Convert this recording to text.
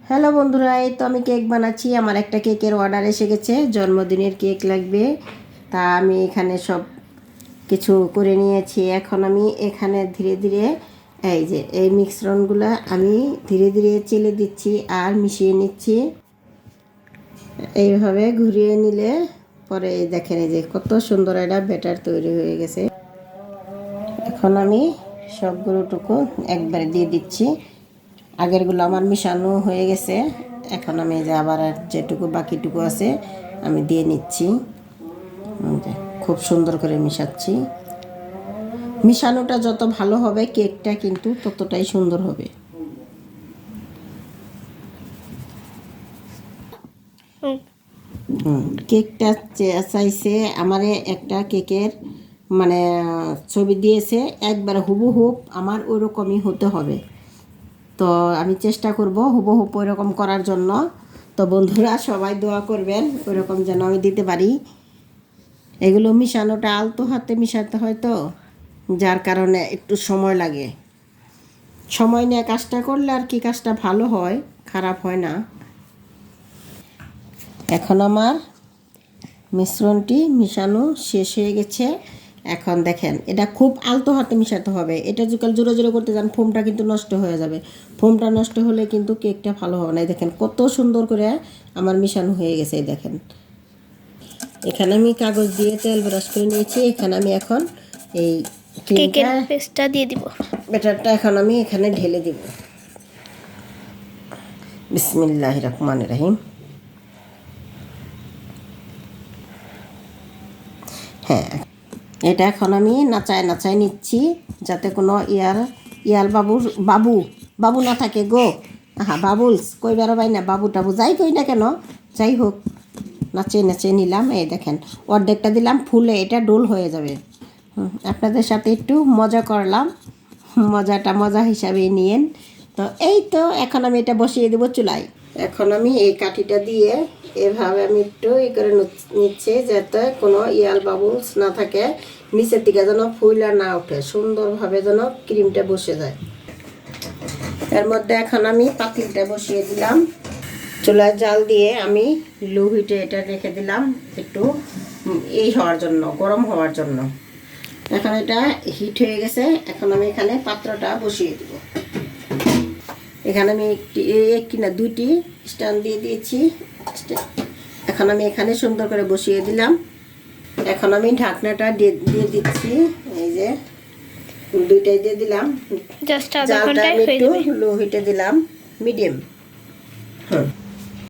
Hello বন্ধুরা, এই তো আমি কেক বানাচ্ছি। আমার একটা কেকের অর্ডার এসে গেছে, জন্মদিনের কেক লাগবে। তা আমি এখানে সব কিছু করে নিয়েছি। এখন আমি এখানে ধীরে ধীরে এই যে এই মিশ্রণগুলো আমি ধীরে ধীরে চেলে দিচ্ছি আর মিশিয়ে নিচ্ছি। এইভাবে ঘুরিয়ে নিলে পরে দেখেন এই যে কত সুন্দর একটা ব্যাটার তৈরি হয়ে গেছে। এখন আমি সবগুলোটুকু একবারে দিয়ে দিচ্ছি। আগেরগুলো আমার মিশানো হয়ে গেছে। এখন আমি যে আবার যেটুকু বাকিটুকু আছে আমি দিয়ে নিচ্ছি। খুব সুন্দর করে মিশাচ্ছি। মিশানোটা যত ভালো হবে কেকটা কিন্তু ততটাই সুন্দর হবে। কেকটা চাইছে আমারে একটা কেকের মানে ছবি দিয়েছে, একবার হুবহুব আমার ওইরকমই হতে হবে। তো আমি চেষ্টা করব হুবহুব ওইরকম করার জন্য। তো বন্ধুরা সবাই দোয়া করবেন ওইরকম যেন আমি দিতে পারি। এগুলো মিশানোটা আলতো হাতে মিশাতে হয়, তো যার কারণে একটু সময় লাগে। সময় নিয়ে কাজটা করলে আর কি কাজটা ভালো হয়, খারাপ হয় না। এখন আমার মিশ্রণটি মিশানো শেষ হয়ে গেছে। এখন দেখেন এটা খুব আলতো হাতে মিশাতে হবে। এটা যখন জোরে জোরে করতে যান ফোমটা কিন্তু নষ্ট হয়ে যাবে। ফোমটা নষ্ট হলে কিন্তু কেকটা ভালো হবে না। দেখেন কত সুন্দর করে আমার মিশানো হয়ে গেছে। দেখেন এখানে আমি কাগজ দিয়ে তেল ব্রাশ করে নিয়েছি। এখানে আমি এখন এই কেকের পেস্টটা দিয়ে দিব। ব্যাটারটা এখন আমি এখানে ঢেলে দিব। বিসমিল্লাহির রহমানির রহিম। হ্যাঁ, এটা এখন আমি নাচায় নাচায় নিচ্ছি যাতে কোনো বাবু বাবু বাবু না থাকে গো। বাবুলস কই বেরোবাই না, বাবু টাবু যাই কই না কেন, যাই হোক নাচিয়ে নাচিয়ে নিলাম। এই দেখেন অর্ধেকটা দিলাম, ফুলে এটা ডোল হয়ে যাবে। আপনাদের সাথে একটু মজা করলাম, মজা হিসাবে নিয়েন। তো এই তো এখন আমি এটা বসিয়ে দেবো চুলায়। এখন আমি এই কাঠিটা দিয়ে এভাবে আমি একটু করে নিচ্ছি যাতে কোনো বাবুলস না থাকে, নিচের দিকে যেন ফুইলা না ওঠে, সুন্দরভাবে যেন ক্রিমটা বসে যায়। এর মধ্যে এখন আমি পাতিলটা বসিয়ে দিলাম। চুলায় জাল দিয়ে আমি লো হিটে এটা রেখে দিলাম একটু হওয়ার জন্য, গরম হওয়ার জন্য। এখন এটা হিট হয়ে গেছে। এখন আমি এখানে পাত্রটা বসিয়ে দিব। এখানে আমি একটি না দুইটি স্ট্যান্ড দিয়ে দিয়েছি। এখন আমি এখানে সুন্দর করে বসিয়ে দিলাম। এখন আমি ঢাকনাটা দিয়ে দিচ্ছি। এই যে দুইটাই দিয়ে দিলাম। জাস্ট আধা ঘন্টায় হয়ে যাবে। লো হিটে দিলাম, মিডিয়াম।